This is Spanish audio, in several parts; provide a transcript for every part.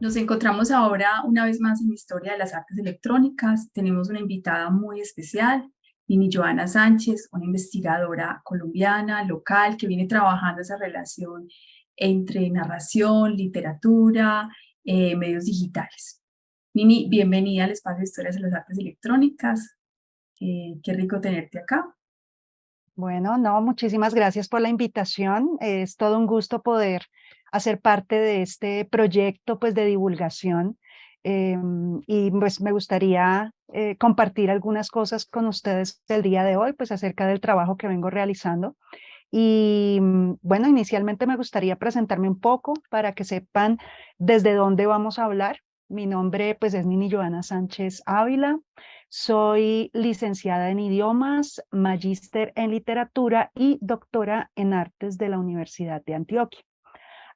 Nos encontramos ahora una vez más en Historia de las Artes Electrónicas. Tenemos una invitada muy especial, Nini Joana Sánchez, una investigadora colombiana, local, que viene trabajando esa relación entre narración, literatura, medios digitales. Nini, bienvenida al espacio de Historias de las Artes Electrónicas. Qué rico tenerte acá. Bueno, no, muchísimas gracias por la invitación. Es todo un gusto poder hacer parte de este proyecto, pues, de divulgación. Y pues me gustaría compartir algunas cosas con ustedes el día de hoy, pues acerca del trabajo que vengo realizando. Y bueno, inicialmente me gustaría presentarme un poco para que sepan desde dónde vamos a hablar. Mi nombre pues es Nini Joana Sánchez Ávila. Soy licenciada en idiomas, magíster en literatura y doctora en artes de la Universidad de Antioquia.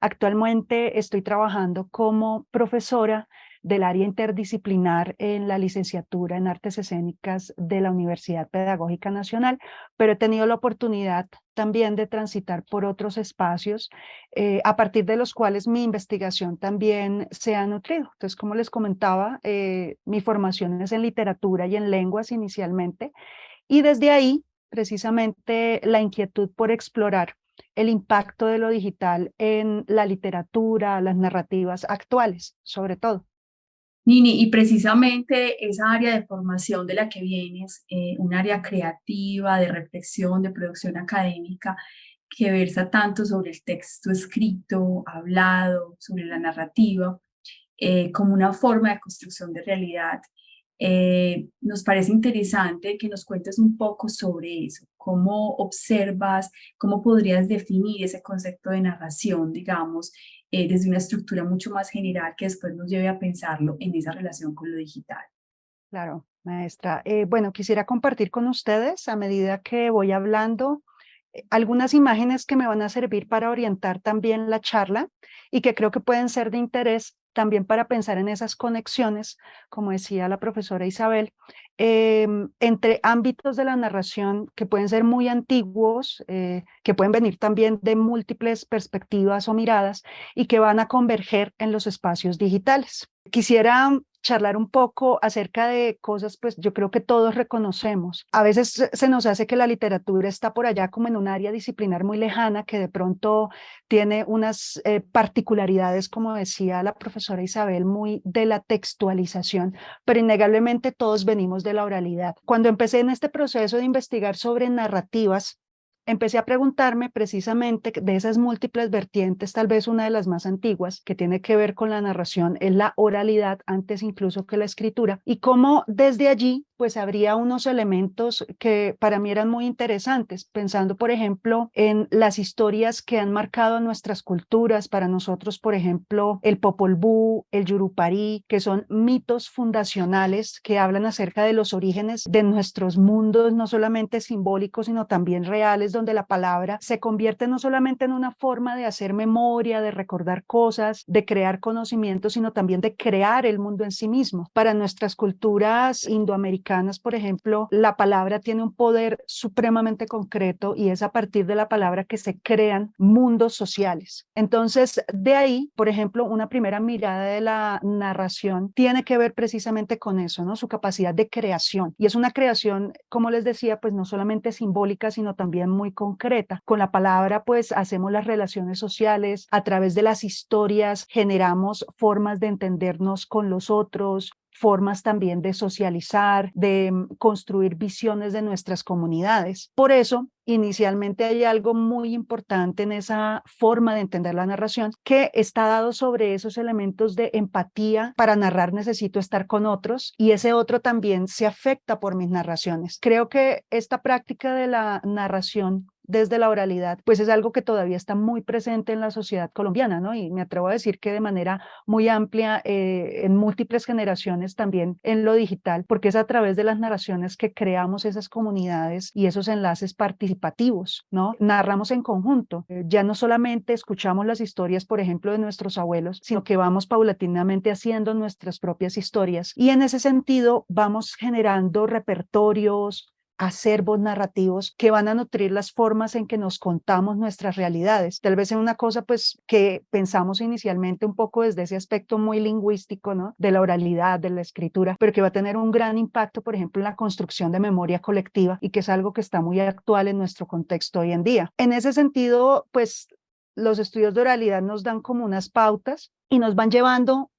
Actualmente estoy trabajando como profesora del área interdisciplinar en la licenciatura en artes escénicas de la Universidad Pedagógica Nacional, pero he tenido la oportunidad también de transitar por otros espacios a partir de los cuales mi investigación también se ha nutrido. Entonces, como les comentaba, mi formación es en literatura y en lenguas inicialmente, y desde ahí precisamente la inquietud por explorar el impacto de lo digital en la literatura, las narrativas actuales, sobre todo. Nini, y precisamente esa área de formación de la que vienes, un área creativa, de reflexión, de producción académica, que versa tanto sobre el texto escrito, hablado, sobre la narrativa, como una forma de construcción de realidad. Nos parece interesante que nos cuentes un poco sobre eso, cómo observas, cómo podrías definir ese concepto de narración, digamos, desde una estructura mucho más general que después nos lleve a pensarlo en esa relación con lo digital. Claro, maestra. Bueno, quisiera compartir con ustedes a medida que voy hablando algunas imágenes que me van a servir para orientar también la charla y que creo que pueden ser de interés también para pensar en esas conexiones, como decía la profesora Isabel, entre ámbitos de la narración que pueden ser muy antiguos, que pueden venir también de múltiples perspectivas o miradas y que van a converger en los espacios digitales. Quisiera charlar un poco acerca de cosas, pues yo creo que todos reconocemos. A veces se nos hace que la literatura está por allá como en un área disciplinar muy lejana, que de pronto tiene unas particularidades, como decía la profesora Isabel, muy de la textualización, pero innegablemente todos venimos de la oralidad. Cuando empecé en este proceso de investigar sobre narrativas, empecé a preguntarme precisamente de esas múltiples vertientes, tal vez una de las más antiguas, que tiene que ver con la narración, es la oralidad, antes incluso que la escritura, y cómo desde allí pues habría unos elementos que para mí eran muy interesantes, pensando por ejemplo en las historias que han marcado nuestras culturas, para nosotros por ejemplo el Popol Vuh, el Yurupari, que son mitos fundacionales que hablan acerca de los orígenes de nuestros mundos, no solamente simbólicos, sino también reales, donde la palabra se convierte no solamente en una forma de hacer memoria, de recordar cosas, de crear conocimiento, sino también de crear el mundo en sí mismo. Para nuestras culturas indoamericanas, por ejemplo, la palabra tiene un poder supremamente concreto y es a partir de la palabra que se crean mundos sociales. Entonces, de ahí, por ejemplo, una primera mirada de la narración tiene que ver precisamente con eso, ¿no? Su capacidad de creación. Y es una creación, como les decía, pues no solamente simbólica, sino también muy concreta. Con la palabra, pues hacemos las relaciones sociales, a través de las historias generamos formas de entendernos con los otros, formas también de socializar, de construir visiones de nuestras comunidades. Por eso, inicialmente hay algo muy importante en esa forma de entender la narración, que está dado sobre esos elementos de empatía. Para narrar necesito estar con otros y ese otro también se afecta por mis narraciones. Creo que esta práctica de la narración desde la oralidad, pues es algo que todavía está muy presente en la sociedad colombiana, ¿no? Y me atrevo a decir que de manera muy amplia, en múltiples generaciones también en lo digital, porque es a través de las narraciones que creamos esas comunidades y esos enlaces participativos, ¿no? Narramos en conjunto, ya no solamente escuchamos las historias, por ejemplo, de nuestros abuelos, sino que vamos paulatinamente haciendo nuestras propias historias y en ese sentido vamos generando repertorios, acervos narrativos que van a nutrir las formas en que nos contamos nuestras realidades. Tal vez en una cosa pues que pensamos inicialmente un poco desde ese aspecto muy lingüístico, ¿no? De la oralidad, de la escritura, pero que va a tener un gran impacto, por ejemplo, en la construcción de memoria colectiva y que es algo que está muy actual en nuestro contexto hoy en día. En ese sentido, pues los estudios de oralidad nos dan como unas pautas y nos van llevando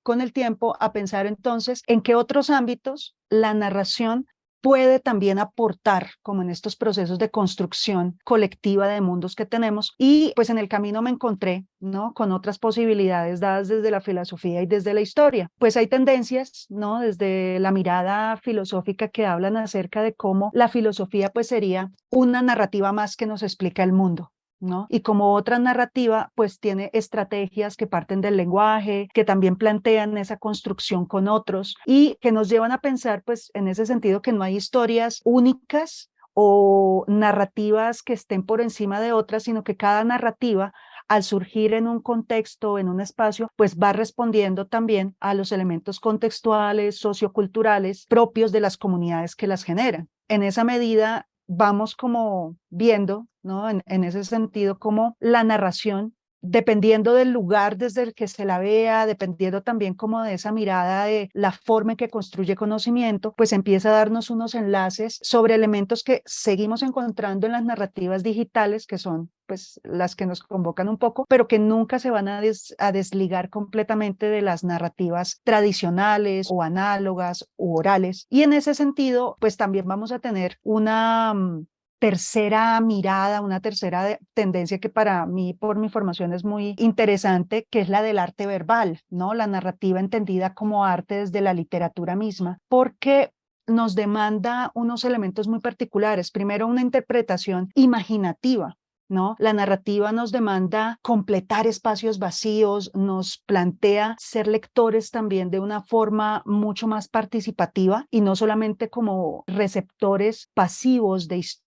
con el tiempo a pensar entonces en qué otros ámbitos la narración puede también aportar como en estos procesos de construcción colectiva de mundos que tenemos. Y pues en el camino me encontré, ¿no? Con otras posibilidades dadas desde la filosofía y desde la historia. Pues hay tendencias, ¿no? Desde la mirada filosófica que hablan acerca de cómo la filosofía pues sería una narrativa más que nos explica el mundo, ¿no? Y como otra narrativa, pues tiene estrategias que parten del lenguaje, que también plantean esa construcción con otros y que nos llevan a pensar, pues en ese sentido, que no hay historias únicas o narrativas que estén por encima de otras, sino que cada narrativa al surgir en un contexto, en un espacio, pues va respondiendo también a los elementos contextuales, socioculturales propios de las comunidades que las generan. En esa medida, vamos como viendo, ¿no? En ese sentido, como la narración, dependiendo del lugar desde el que se la vea, dependiendo también como de esa mirada de la forma en que construye conocimiento, pues empieza a darnos unos enlaces sobre elementos que seguimos encontrando en las narrativas digitales, que son pues las que nos convocan un poco, pero que nunca se van a desligar completamente de las narrativas tradicionales o análogas u orales. Y en ese sentido, pues también vamos a tener una tercera mirada, una tercera tendencia que para mí, por mi formación, es muy interesante, que es la del arte verbal, ¿no? La narrativa entendida como arte desde la literatura misma, porque nos demanda unos elementos muy particulares. Primero, una interpretación imaginativa, ¿no? La narrativa nos demanda completar espacios vacíos, nos plantea ser lectores también de una forma mucho más participativa y no solamente como receptores pasivos de historias,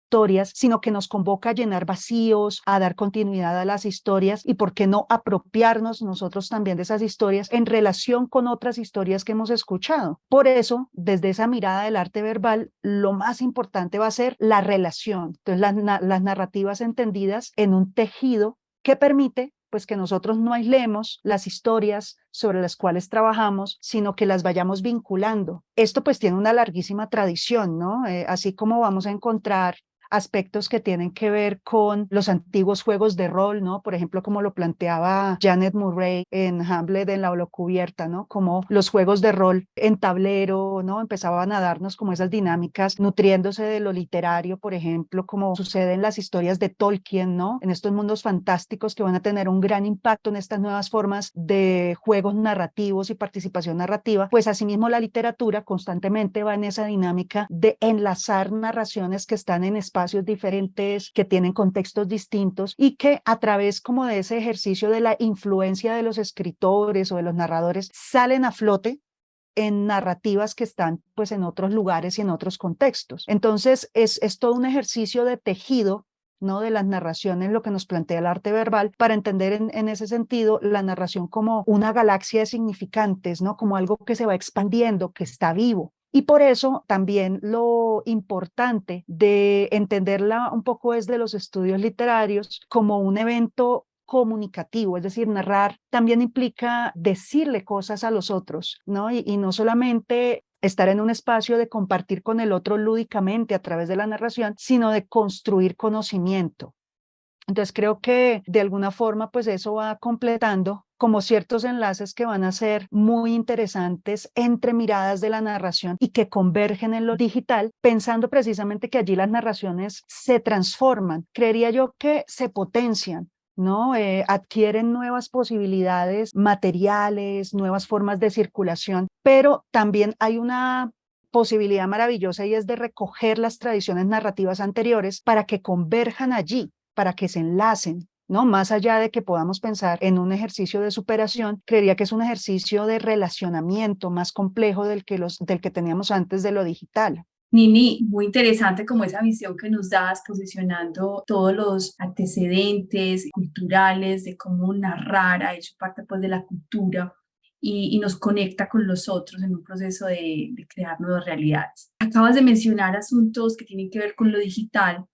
sino que nos convoca a llenar vacíos, a dar continuidad a las historias y por qué no apropiarnos nosotros también de esas historias en relación con otras historias que hemos escuchado. Por eso, desde esa mirada del arte verbal, lo más importante va a ser la relación. Entonces, las narrativas entendidas en un tejido que permite pues que nosotros no aislemos las historias sobre las cuales trabajamos, sino que las vayamos vinculando. Esto pues tiene una larguísima tradición, ¿no? Así como vamos a encontrar aspectos que tienen que ver con los antiguos juegos de rol, ¿no? Por ejemplo, como lo planteaba Janet Murray en Hamlet en La Holocubierta, ¿no? Como los juegos de rol en tablero, ¿no? Empezaban a darnos como esas dinámicas nutriéndose de lo literario, por ejemplo, como sucede en las historias de Tolkien, ¿no? En estos mundos fantásticos que van a tener un gran impacto en estas nuevas formas de juegos narrativos y participación narrativa, pues asimismo la literatura constantemente va en esa dinámica de enlazar narraciones que están en espacios diferentes, que tienen contextos distintos y que a través como de ese ejercicio de la influencia de los escritores o de los narradores salen a flote en narrativas que están pues en otros lugares y en otros contextos. Entonces es todo un ejercicio de tejido, ¿no? De las narraciones, lo que nos plantea el arte verbal, para entender en ese sentido la narración como una galaxia de significantes, ¿no? Como algo que se va expandiendo, que está vivo. Y por eso también lo importante de entenderla un poco desde los estudios literarios como un evento comunicativo, es decir, narrar también implica decirle cosas a los otros, ¿no? Y no solamente estar en un espacio de compartir con el otro lúdicamente a través de la narración, sino de construir conocimiento. Entonces creo que de alguna forma pues eso va completando como ciertos enlaces que van a ser muy interesantes entre miradas de la narración y que convergen en lo digital, pensando precisamente que allí las narraciones se transforman. Creería yo que se potencian, ¿no? Adquieren nuevas posibilidades materiales, nuevas formas de circulación, pero también hay una posibilidad maravillosa y es de recoger las tradiciones narrativas anteriores para que converjan allí, para que se enlacen, ¿no? Más allá de que podamos pensar en un ejercicio de superación, creería que es un ejercicio de relacionamiento más complejo del que teníamos antes de lo digital. Nini, muy interesante como esa visión que nos das, posicionando todos los antecedentes culturales de cómo narrar ha hecho parte pues de la cultura y nos conecta con los otros en un proceso de crear nuevas realidades. Acabas de mencionar asuntos que tienen que ver con lo digital.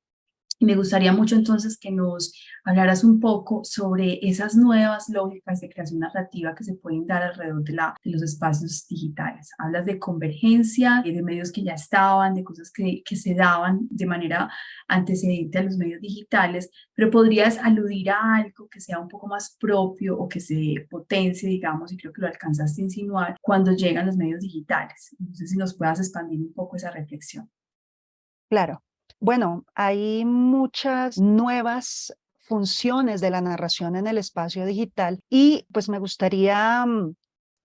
Y me gustaría mucho entonces que nos hablaras un poco sobre esas nuevas lógicas de creación narrativa que se pueden dar alrededor de los espacios digitales. Hablas de convergencia, de medios que ya estaban, de cosas que se daban de manera antecedente a los medios digitales, pero podrías aludir a algo que sea un poco más propio o que se potencie, digamos, y creo que lo alcanzaste a insinuar, cuando llegan los medios digitales. No sé si nos puedas expandir un poco esa reflexión. Claro. Bueno, hay muchas nuevas funciones de la narración en el espacio digital y pues me gustaría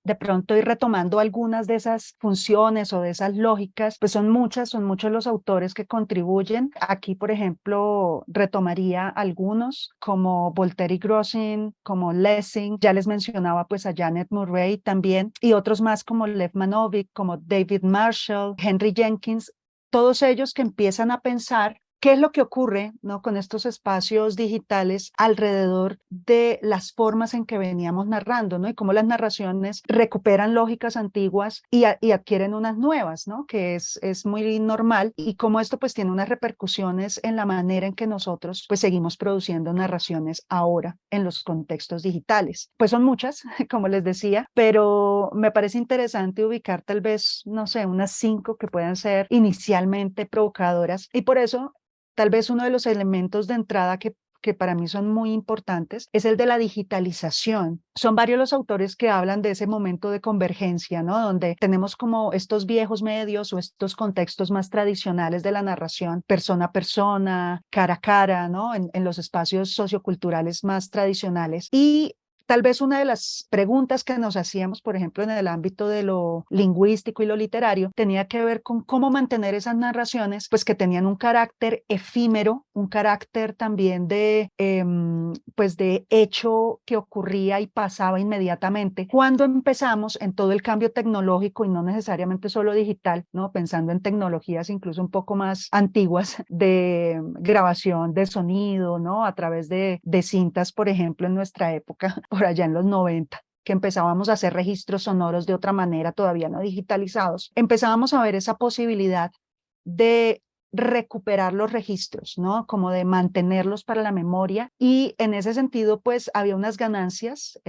de pronto ir retomando algunas de esas funciones o de esas lógicas, pues son muchos los autores que contribuyen. Aquí, por ejemplo, retomaría algunos como Voltaire y Grossin, como Lessing, ya les mencionaba pues a Janet Murray también, y otros más como Lev Manovic, como David Marshall, Henry Jenkins, todos ellos que empiezan a pensar qué es lo que ocurre, ¿no?, con estos espacios digitales alrededor de las formas en que veníamos narrando, ¿no? Y cómo las narraciones recuperan lógicas antiguas y adquieren unas nuevas, ¿no? Que es muy normal y cómo esto pues tiene unas repercusiones en la manera en que nosotros pues seguimos produciendo narraciones ahora en los contextos digitales. Pues son muchas, como les decía, pero me parece interesante ubicar tal vez, no sé, unas 5 que puedan ser inicialmente provocadoras y por eso tal vez uno de los elementos de entrada que para mí son muy importantes es el de la digitalización. Son varios los autores que hablan de ese momento de convergencia, ¿no? Donde tenemos como estos viejos medios o estos contextos más tradicionales de la narración, persona a persona, cara a cara, ¿no? En los espacios socioculturales más tradicionales. Y tal vez una de las preguntas que nos hacíamos, por ejemplo, en el ámbito de lo lingüístico y lo literario, tenía que ver con cómo mantener esas narraciones, pues que tenían un carácter efímero, un carácter también pues de hecho que ocurría y pasaba inmediatamente. Cuando empezamos en todo el cambio tecnológico y no necesariamente solo digital, ¿no? Pensando en tecnologías incluso un poco más antiguas de grabación de sonido, ¿no? A través de cintas, por ejemplo, en nuestra época por allá en los 90, que empezábamos a hacer registros sonoros de otra manera, todavía no digitalizados, empezábamos a ver esa posibilidad de recuperar los registros, ¿no? Como de mantenerlos para la memoria y en ese sentido pues había unas ganancias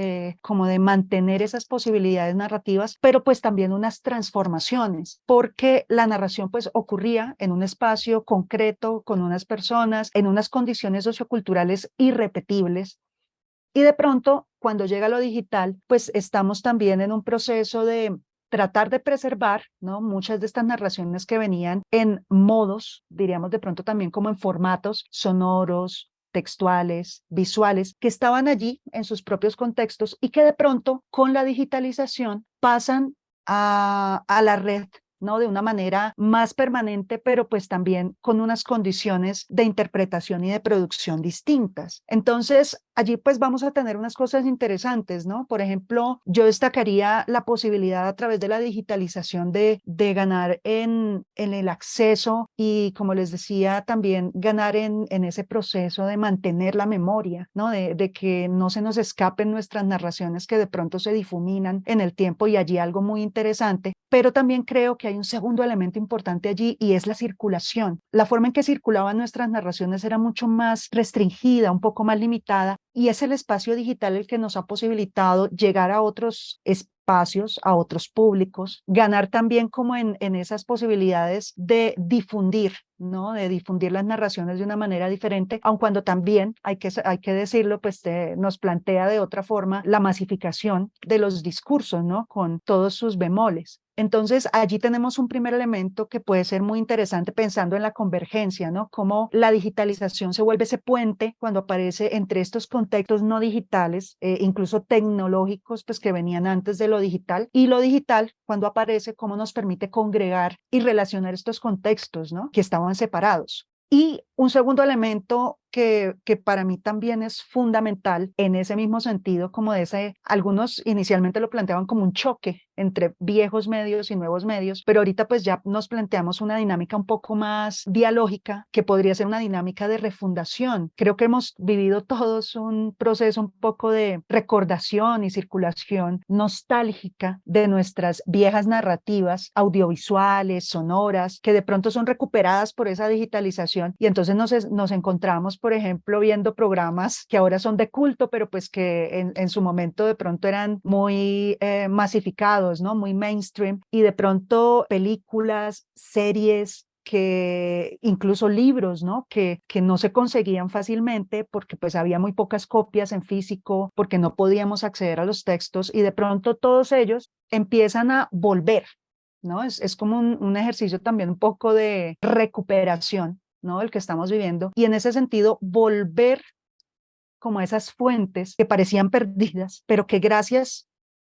como de mantener esas posibilidades narrativas, pero pues también unas transformaciones, porque la narración pues ocurría en un espacio concreto, con unas personas, en unas condiciones socioculturales irrepetibles. Y de pronto, cuando llega lo digital, pues estamos también en un proceso de tratar de preservar, ¿no?, muchas de estas narraciones que venían en modos, diríamos de pronto también como en formatos sonoros, textuales, visuales, que estaban allí en sus propios contextos y que de pronto con la digitalización pasan a la red, ¿no? De una manera más permanente, pero pues también con unas condiciones de interpretación y de producción distintas. Entonces, allí pues vamos a tener unas cosas interesantes, ¿no? Por ejemplo, yo destacaría la posibilidad a través de la digitalización de ganar en el acceso y, como les decía, también ganar en ese proceso de mantener la memoria, ¿no? De que no se nos escapen nuestras narraciones que de pronto se difuminan en el tiempo y allí algo muy interesante, pero también creo que hay un segundo elemento importante allí y es la circulación. La forma en que circulaban nuestras narraciones era mucho más restringida, un poco más limitada, y es el espacio digital el que nos ha posibilitado llegar a otros espacios, a otros públicos, ganar también como en esas posibilidades de difundir, ¿no? De difundir las narraciones de una manera diferente, aun cuando también hay que decirlo, pues nos plantea de otra forma la masificación de los discursos, ¿no? Con todos sus bemoles. Entonces, allí tenemos un primer elemento que puede ser muy interesante pensando en la convergencia, ¿no? Cómo la digitalización se vuelve ese puente cuando aparece entre estos contextos no digitales, incluso tecnológicos, pues que venían antes de lo digital, y lo digital cuando aparece, cómo nos permite congregar y relacionar estos contextos, ¿no? Que estaban separados. Y un segundo elemento que para mí también es fundamental en ese mismo sentido, como de ese, algunos inicialmente lo planteaban como un choque entre viejos medios y nuevos medios, pero ahorita pues ya nos planteamos una dinámica un poco más dialógica, que podría ser una dinámica de refundación. Creo que hemos vivido todos un proceso un poco de recordación y circulación nostálgica de nuestras viejas narrativas audiovisuales, sonoras, que de pronto son recuperadas por esa digitalización y entonces nos encontramos, por ejemplo, viendo programas que ahora son de culto, pero pues que en su momento de pronto eran muy masificados, ¿no? Muy mainstream, y de pronto películas, series, que incluso libros, ¿no? Que no se conseguían fácilmente porque pues había muy pocas copias en físico, porque no podíamos acceder a los textos, y de pronto todos ellos empiezan a volver, ¿no? Es como un ejercicio también un poco de recuperación, ¿no? El que estamos viviendo, y en ese sentido volver como a esas fuentes que parecían perdidas, pero que gracias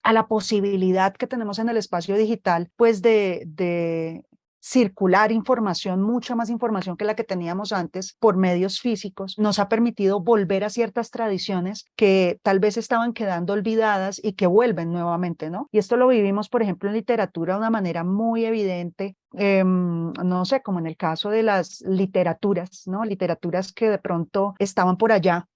a la posibilidad que tenemos en el espacio digital, pues de circular información, mucha más información que la que teníamos antes por medios físicos, nos ha permitido volver a ciertas tradiciones que tal vez estaban quedando olvidadas y que vuelven nuevamente, ¿no? Y esto lo vivimos, por ejemplo, en literatura de una manera muy evidente. No sé, como en el caso de las literaturas, ¿no? Literaturas que de pronto estaban por allá,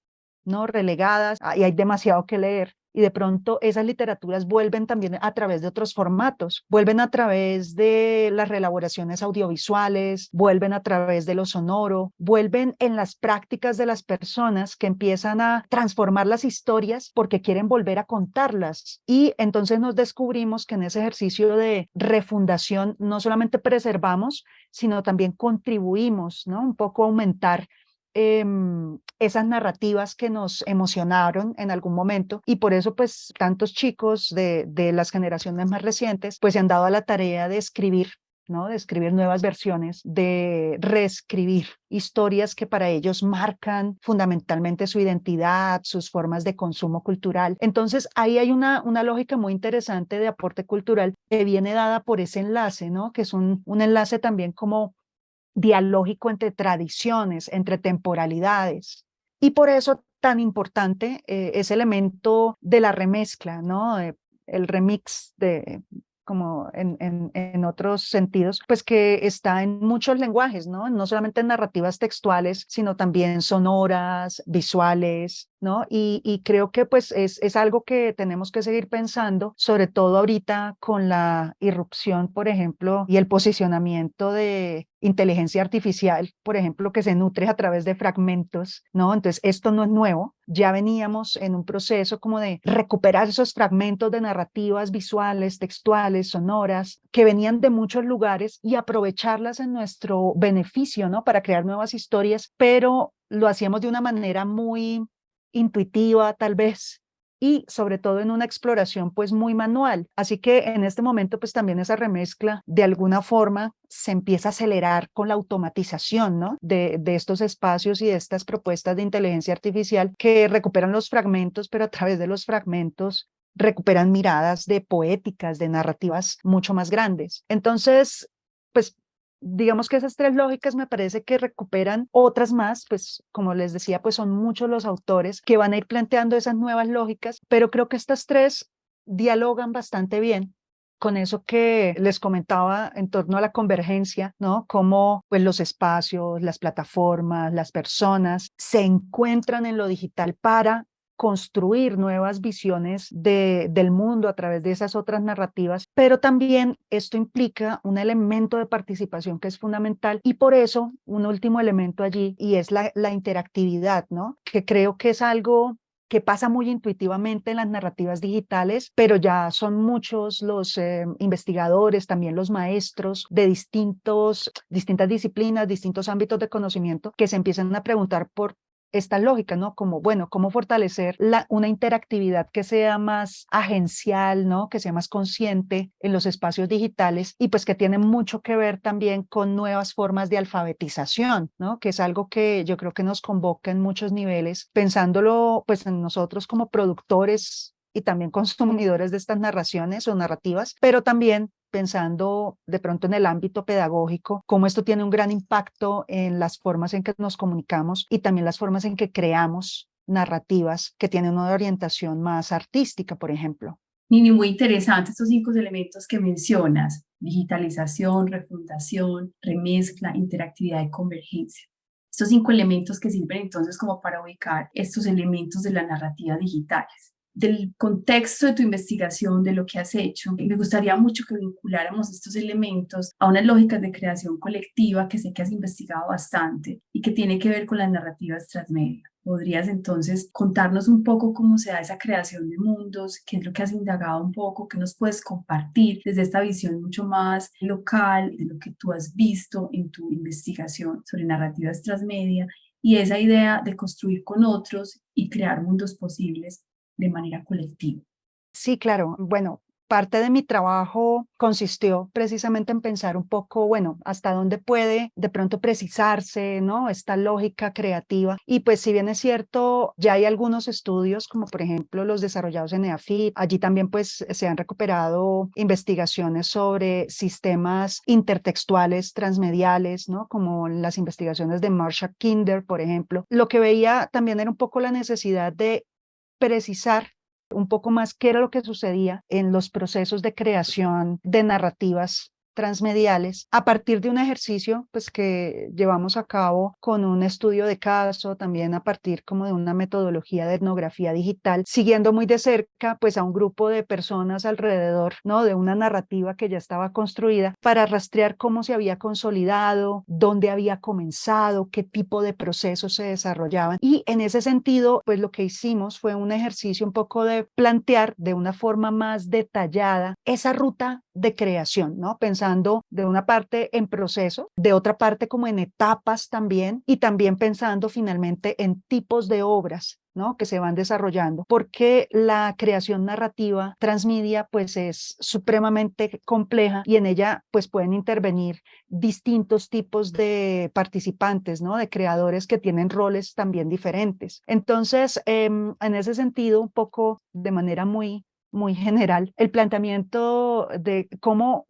¿no? Relegadas, y hay demasiado que leer. Y de pronto esas literaturas vuelven también a través de otros formatos, vuelven a través de las reelaboraciones audiovisuales, vuelven a través de lo sonoro, vuelven en las prácticas de las personas que empiezan a transformar las historias porque quieren volver a contarlas. Y entonces nos descubrimos que en ese ejercicio de refundación no solamente preservamos, sino también contribuimos, ¿no? Un poco a aumentar esas narrativas que nos emocionaron en algún momento, y por eso pues tantos chicos de las generaciones más recientes pues se han dado a la tarea de escribir, ¿no? De escribir nuevas versiones, de reescribir historias que para ellos marcan fundamentalmente su identidad, sus formas de consumo cultural. Entonces ahí hay una lógica muy interesante de aporte cultural que viene dada por ese enlace, ¿no? Que es un enlace también como dialógico entre tradiciones, entre temporalidades. Y por eso tan importante ese elemento de la remezcla, ¿no? El remix de como en otros sentidos, pues que está en muchos lenguajes, ¿no? No solamente en narrativas textuales, sino también sonoras, visuales, ¿no? Y creo que pues es algo que tenemos que seguir pensando, sobre todo ahorita con la irrupción, por ejemplo, y el posicionamiento de inteligencia artificial, por ejemplo, que se nutre a través de fragmentos, ¿no? Entonces, esto no es nuevo, ya veníamos en un proceso como de recuperar esos fragmentos de narrativas visuales, textuales, sonoras, que venían de muchos lugares y aprovecharlas en nuestro beneficio, ¿no? Para crear nuevas historias, pero lo hacíamos de una manera muy intuitiva, tal vez, y sobre todo en una exploración pues muy manual. Así que en este momento pues también esa remezcla de alguna forma se empieza a acelerar con la automatización, ¿no? De estos espacios y de estas propuestas de inteligencia artificial que recuperan los fragmentos, pero a través de los fragmentos recuperan miradas de poéticas, de narrativas mucho más grandes. Entonces, pues digamos que esas tres lógicas me parece que recuperan otras más, pues como les decía, pues son muchos los autores que van a ir planteando esas nuevas lógicas, pero creo que estas tres dialogan bastante bien con eso que les comentaba en torno a la convergencia, ¿no? Cómo pues los espacios, las plataformas, las personas se encuentran en lo digital para construir nuevas visiones del mundo a través de esas otras narrativas, pero también esto implica un elemento de participación que es fundamental, y por eso un último elemento allí, y es la interactividad, ¿no? Que creo que es algo que pasa muy intuitivamente en las narrativas digitales, pero ya son muchos los investigadores, también los maestros de distintas disciplinas, distintos ámbitos de conocimiento, que se empiezan a preguntar por esta lógica, ¿no? Como, bueno, cómo fortalecer una interactividad que sea más agencial, ¿no? Que sea más consciente en los espacios digitales, y pues que tiene mucho que ver también con nuevas formas de alfabetización, ¿no? Que es algo que yo creo que nos convoca en muchos niveles, pensándolo pues en nosotros como productores y también consumidores de estas narraciones o narrativas, pero también pensando de pronto en el ámbito pedagógico, cómo esto tiene un gran impacto en las formas en que nos comunicamos y también las formas en que creamos narrativas que tienen una orientación más artística, por ejemplo. Nini, muy interesante estos 5 elementos que mencionas: digitalización, refundación, remezcla, interactividad y convergencia. Estos 5 elementos que sirven entonces como para ubicar estos elementos de la narrativa digitales. Del contexto de tu investigación, de lo que has hecho, me gustaría mucho que vinculáramos estos elementos a unas lógicas de creación colectiva que sé que has investigado bastante y que tiene que ver con las narrativas transmedia. ¿Podrías entonces contarnos un poco cómo se da esa creación de mundos? ¿Qué es lo que has indagado un poco? ¿Qué nos puedes compartir desde esta visión mucho más local de lo que tú has visto en tu investigación sobre narrativas transmedia y esa idea de construir con otros y crear mundos posibles de manera colectiva? Sí, claro. Bueno, parte de mi trabajo consistió precisamente en pensar un poco, bueno, hasta dónde puede de pronto precisarse, ¿no? Esta lógica creativa. Y pues si bien es cierto, ya hay algunos estudios, como por ejemplo los desarrollados en EAFIT, allí también pues se han recuperado investigaciones sobre sistemas intertextuales transmediales, ¿no? Como las investigaciones de Marsha Kinder, por ejemplo. Lo que veía también era un poco la necesidad de precisar un poco más qué era lo que sucedía en los procesos de creación de narrativas transmediales a partir de un ejercicio pues que llevamos a cabo con un estudio de caso, también a partir como de una metodología de etnografía digital, siguiendo muy de cerca pues a un grupo de personas alrededor, ¿no? De una narrativa que ya estaba construida para rastrear cómo se había consolidado, dónde había comenzado, qué tipo de procesos se desarrollaban. Y en ese sentido, pues lo que hicimos fue un ejercicio un poco de plantear de una forma más detallada esa ruta de creación, ¿no? Pensando de una parte en proceso, de otra parte como en etapas también, y también pensando finalmente en tipos de obras, ¿no? Que se van desarrollando, porque la creación narrativa transmedia pues es supremamente compleja y en ella pues pueden intervenir distintos tipos de participantes, ¿no? De creadores que tienen roles también diferentes. Entonces, en ese sentido, un poco de manera muy general, el planteamiento de cómo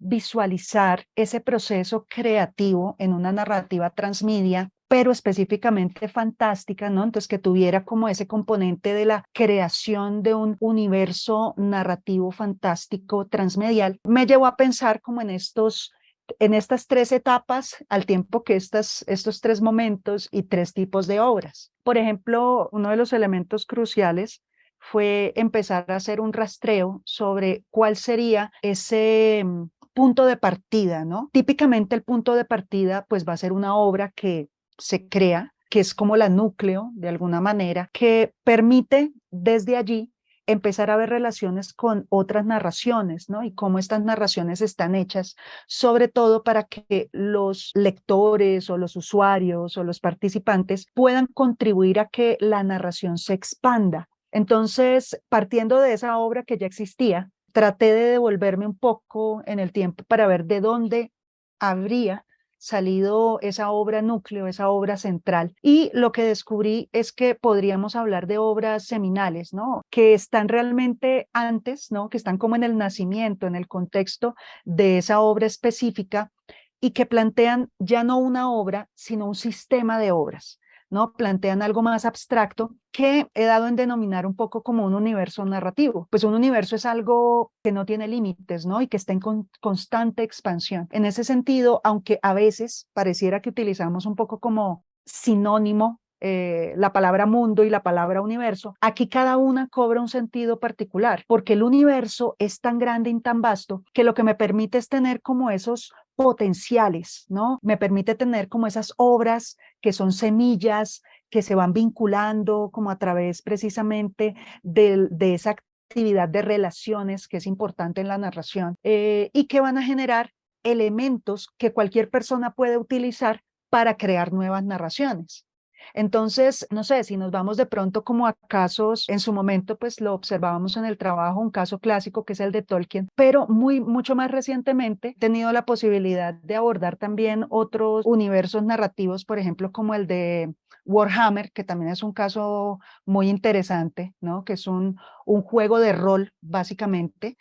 visualizar ese proceso creativo en una narrativa transmedia, pero específicamente fantástica, ¿no? Entonces, que tuviera como ese componente de la creación de un universo narrativo fantástico transmedial, me llevó a pensar como en estas 3 etapas, al tiempo que estos 3 momentos y 3 tipos de obras. Por ejemplo, uno de los elementos cruciales fue empezar a hacer un rastreo sobre cuál sería ese punto de partida, ¿no? Típicamente el punto de partida pues va a ser una obra que se crea, que es como la núcleo de alguna manera, que permite desde allí empezar a ver relaciones con otras narraciones, ¿no? Y cómo estas narraciones están hechas, sobre todo para que los lectores o los usuarios o los participantes puedan contribuir a que la narración se expanda. Entonces, partiendo de esa obra que ya existía, traté de devolverme un poco en el tiempo para ver de dónde habría salido esa obra núcleo, esa obra central. Y lo que descubrí es que podríamos hablar de obras seminales, ¿no? Que están realmente antes, ¿no? Que están como en el nacimiento, en el contexto de esa obra específica y que plantean ya no una obra, sino un sistema de obras, ¿no? Plantean algo más abstracto que he dado en denominar un poco como un universo narrativo. Pues un universo es algo que no tiene límites, ¿no? Y que está en constante expansión. En ese sentido, aunque a veces pareciera que utilizamos un poco como sinónimo la palabra mundo y la palabra universo, aquí cada una cobra un sentido particular, porque el universo es tan grande y tan vasto que lo que me permite es tener como esos potenciales, ¿no? Me permite tener como esas obras que son semillas que se van vinculando como a través precisamente de esa actividad de relaciones que es importante en la narración y que van a generar elementos que cualquier persona puede utilizar para crear nuevas narraciones. Entonces, no sé, si nos vamos de pronto como a casos, en su momento pues lo observábamos en el trabajo, un caso clásico que es el de Tolkien, pero mucho más recientemente he tenido la posibilidad de abordar también otros universos narrativos, por ejemplo, como el de Warhammer, que también es un caso muy interesante, ¿no? Que es un juego de rol, básicamente,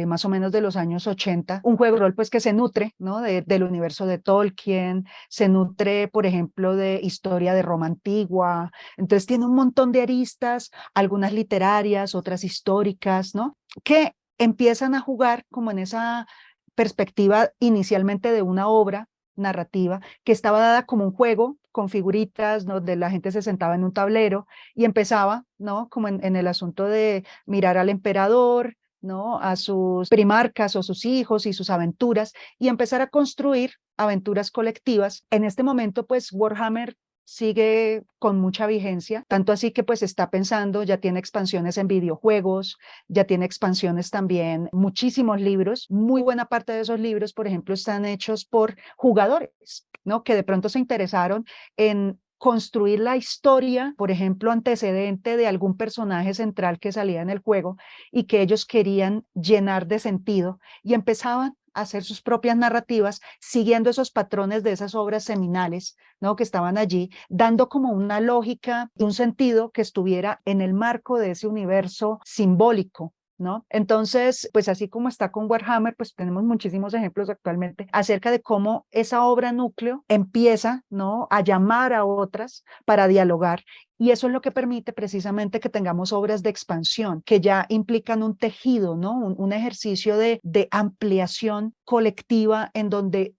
más o menos de los años 80, un juego de rol pues que se nutre, ¿no? Del universo de Tolkien, se nutre, por ejemplo, de historia de Roma antigua, entonces tiene un montón de aristas, algunas literarias, otras históricas, ¿no? Que empiezan a jugar como en esa perspectiva inicialmente de una obra narrativa que estaba dada como un juego con figuritas, ¿no? Donde la gente se sentaba en un tablero y empezaba, ¿no? Como en el asunto de mirar al emperador, ¿no? A sus primarcas o sus hijos y sus aventuras y empezar a construir aventuras colectivas. En este momento, pues Warhammer sigue con mucha vigencia, tanto así que pues está pensando, ya tiene expansiones en videojuegos, ya tiene expansiones también, muchísimos libros, muy buena parte de esos libros, por ejemplo, están hechos por jugadores, ¿no? Que de pronto se interesaron en construir la historia, por ejemplo, antecedente de algún personaje central que salía en el juego y que ellos querían llenar de sentido y empezaban a hacer sus propias narrativas siguiendo esos patrones de esas obras seminales, ¿no? Que estaban allí, dando como una lógica y un sentido que estuviera en el marco de ese universo simbólico, ¿no? Entonces, pues así como está con Warhammer, pues tenemos muchísimos ejemplos actualmente acerca de cómo esa obra núcleo empieza, ¿no? A llamar a otras para dialogar y eso es lo que permite precisamente que tengamos obras de expansión, que ya implican un tejido, ¿no? Un ejercicio de ampliación colectiva en donde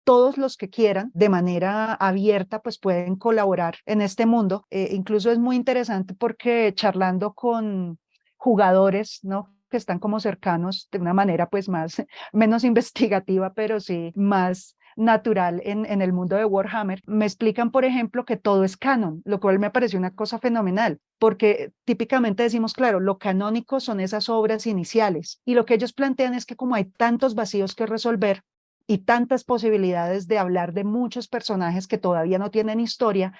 todos los que quieran de manera abierta pues pueden colaborar en este mundo. Incluso es muy interesante porque charlando con jugadores, ¿no? Que están como cercanos de una manera pues más, menos investigativa, pero sí más natural en el mundo de Warhammer, me explican, por ejemplo, que todo es canon, lo cual me pareció una cosa fenomenal, porque típicamente decimos, claro, lo canónico son esas obras iniciales, y lo que ellos plantean es que como hay tantos vacíos que resolver y tantas posibilidades de hablar de muchos personajes que todavía no tienen historia,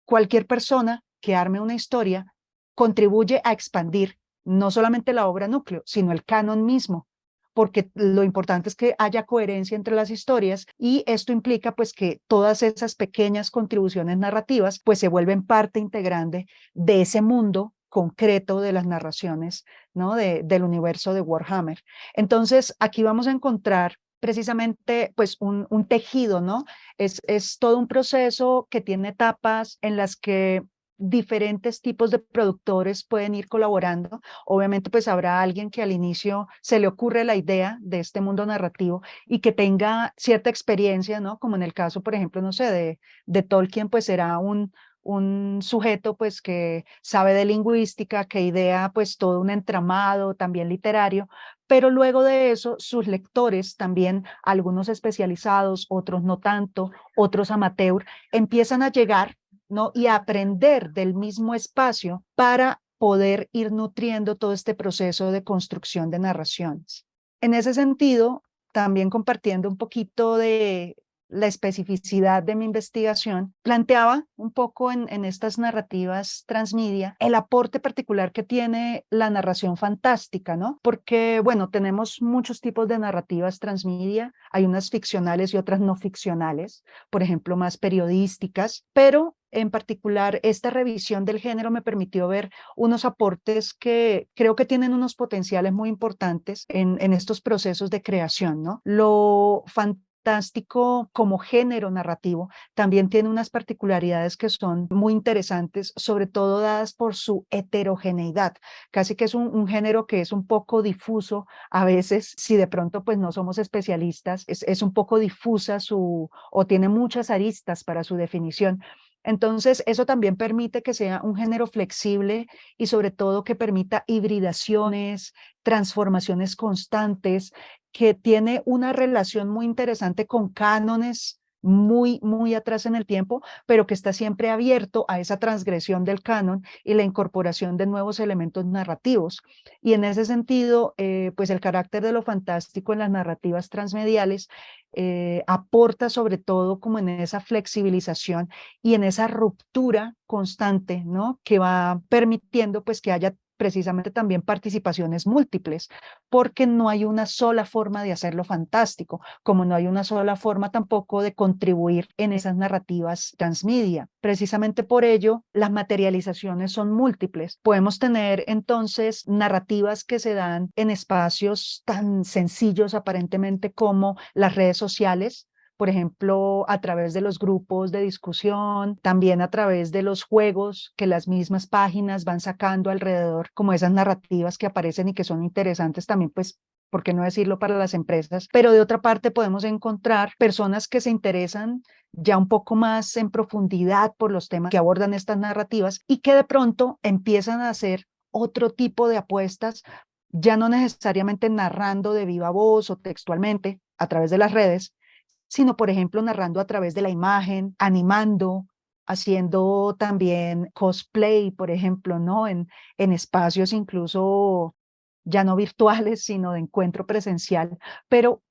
cualquier persona que arme una historia contribuye a expandir no solamente la obra núcleo, sino el canon mismo, porque lo importante es que haya coherencia entre las historias y esto implica pues que todas esas pequeñas contribuciones narrativas pues se vuelven parte integrante de ese mundo concreto de las narraciones, ¿no? Del universo de Warhammer. Entonces, aquí vamos a encontrar precisamente pues un tejido, ¿no? Es todo un proceso que tiene etapas en las que diferentes tipos de productores pueden ir colaborando. Obviamente, pues habrá alguien que al inicio se le ocurre la idea de este mundo narrativo y que tenga cierta experiencia, ¿no? Como en el caso, por ejemplo, no sé, de Tolkien, pues será un sujeto pues que sabe de lingüística, que idea pues todo un entramado también literario, pero luego de eso sus lectores también, algunos especializados, otros no tanto, otros amateur, empiezan a llegar, ¿no? Y a aprender del mismo espacio para poder ir nutriendo todo este proceso de construcción de narraciones. En ese sentido, también compartiendo un poquito de la especificidad de mi investigación, planteaba un poco en estas narrativas transmedia el aporte particular que tiene la narración fantástica, ¿no? Porque, bueno, tenemos muchos tipos de narrativas transmedia, hay unas ficcionales y otras no ficcionales, por ejemplo, más periodísticas, pero en particular esta revisión del género me permitió ver unos aportes que creo que tienen unos potenciales muy importantes en estos procesos de creación, ¿no? Lo fantástico como género narrativo también tiene unas particularidades que son muy interesantes, sobre todo dadas por su heterogeneidad. Casi que es un género que es un poco difuso a veces, si de pronto pues no somos especialistas, es un poco difusa o tiene muchas aristas para su definición. Entonces, eso también permite que sea un género flexible y sobre todo que permita hibridaciones, transformaciones constantes, que tiene una relación muy interesante con cánones muy atrás en el tiempo, pero que está siempre abierto a esa transgresión del canon y la incorporación de nuevos elementos narrativos. Y en ese sentido, pues el carácter de lo fantástico en las narrativas transmediales aporta sobre todo como en esa flexibilización y en esa ruptura constante, ¿no? Que va permitiendo pues que haya precisamente también participaciones múltiples, porque no hay una sola forma de hacerlo fantástico, como no hay una sola forma tampoco de contribuir en esas narrativas transmedia. Precisamente por ello, las materializaciones son múltiples. Podemos tener entonces narrativas que se dan en espacios tan sencillos aparentemente como las redes sociales, por ejemplo, a través de los grupos de discusión, también a través de los juegos que las mismas páginas van sacando alrededor, como esas narrativas que aparecen y que son interesantes también, pues, ¿por qué no decirlo para las empresas? Pero de otra parte podemos encontrar personas que se interesan ya un poco más en profundidad por los temas que abordan estas narrativas y que de pronto empiezan a hacer otro tipo de apuestas, ya no necesariamente narrando de viva voz o textualmente a través de las redes, sino, por ejemplo, narrando a través de la imagen, animando, haciendo también cosplay, por ejemplo, ¿no? En espacios incluso ya no virtuales, sino de encuentro presencial, pero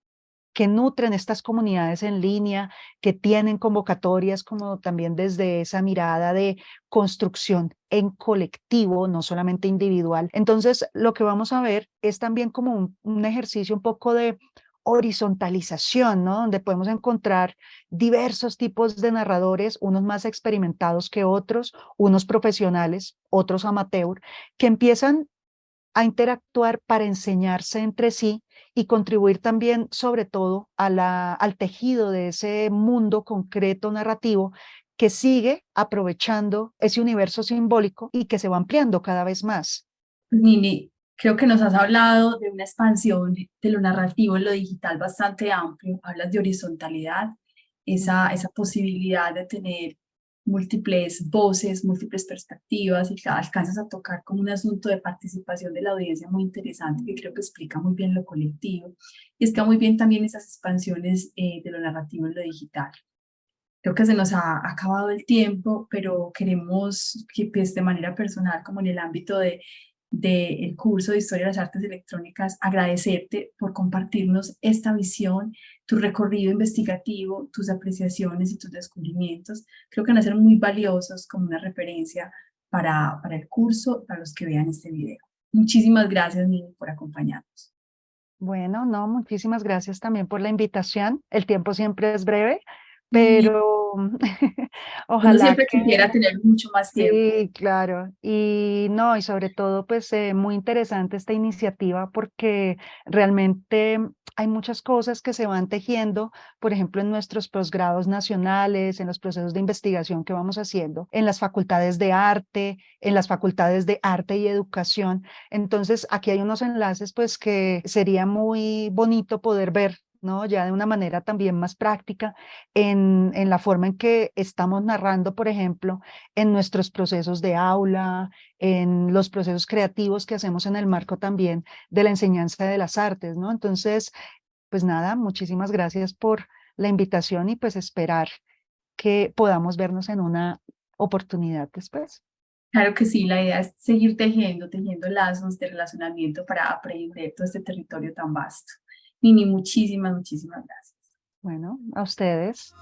que nutren estas comunidades en línea, que tienen convocatorias como también desde esa mirada de construcción en colectivo, no solamente individual. Entonces, lo que vamos a ver es también como un ejercicio un poco de horizontalización, ¿no? Donde podemos encontrar diversos tipos de narradores, unos más experimentados que otros, unos profesionales, otros amateur, que empiezan a interactuar para enseñarse entre sí y contribuir también, sobre todo, al tejido de ese mundo concreto narrativo que sigue aprovechando ese universo simbólico y que se va ampliando cada vez más. Pues, Nini, creo que nos has hablado de una expansión de lo narrativo en lo digital bastante amplio. Hablas de horizontalidad, esa posibilidad de tener múltiples voces, múltiples perspectivas y que alcanzas a tocar como un asunto de participación de la audiencia muy interesante que creo que explica muy bien lo colectivo y está muy bien también esas expansiones de lo narrativo en lo digital. Creo que se nos ha acabado el tiempo, pero queremos que pues, de manera personal, como en el ámbito del curso de Historia de las Artes Electrónicas, agradecerte por compartirnos esta visión, tu recorrido investigativo, tus apreciaciones y tus descubrimientos. Creo que van a ser muy valiosos como una referencia para el curso, para los que vean este video. Muchísimas gracias, Nini, por acompañarnos. Bueno, no, muchísimas gracias también por la invitación. El tiempo siempre es breve, Y pero uno ojalá siempre que quisiera tener mucho más tiempo. sí, claro. Y no, y sobre todo, pues muy interesante esta iniciativa porque realmente hay muchas cosas que se van tejiendo, por ejemplo, en nuestros posgrados nacionales, en los procesos de investigación que vamos haciendo, en las facultades de arte, en las facultades de arte y educación. Entonces, aquí hay unos enlaces, pues que sería muy bonito poder ver, ¿no? Ya de una manera también más práctica en la forma en que estamos narrando, por ejemplo, en nuestros procesos de aula, en los procesos creativos que hacemos en el marco también de la enseñanza de las artes, ¿no? Entonces, pues nada, muchísimas gracias por la invitación y pues esperar que podamos vernos en una oportunidad después. Claro que sí, la idea es seguir tejiendo lazos de relacionamiento para aprender todo este territorio tan vasto. Nini, muchísimas, muchísimas gracias. Bueno, a ustedes.